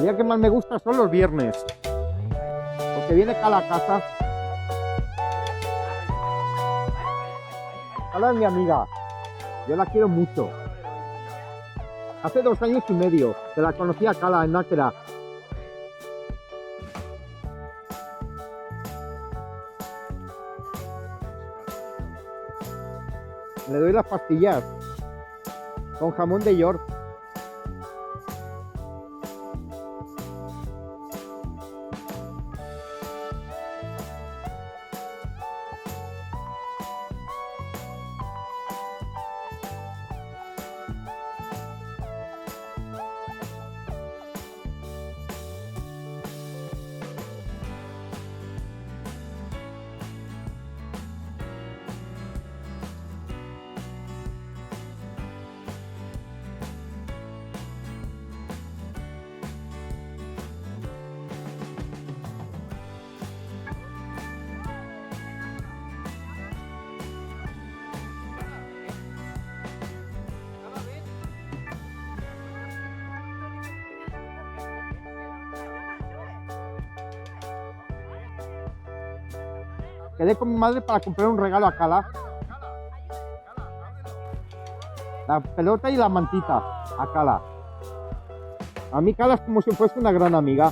día que más me gusta son los viernes, porque viene Cala a casa. Cala es mi amiga, yo la quiero mucho. Hace 2 años y medio que la conocí a Cala en Náquera. Le doy las pastillas con jamón de York. Quedé con mi madre para comprar un regalo a Cala. La pelota y la mantita a Cala. A mí Cala es como si fuese una gran amiga.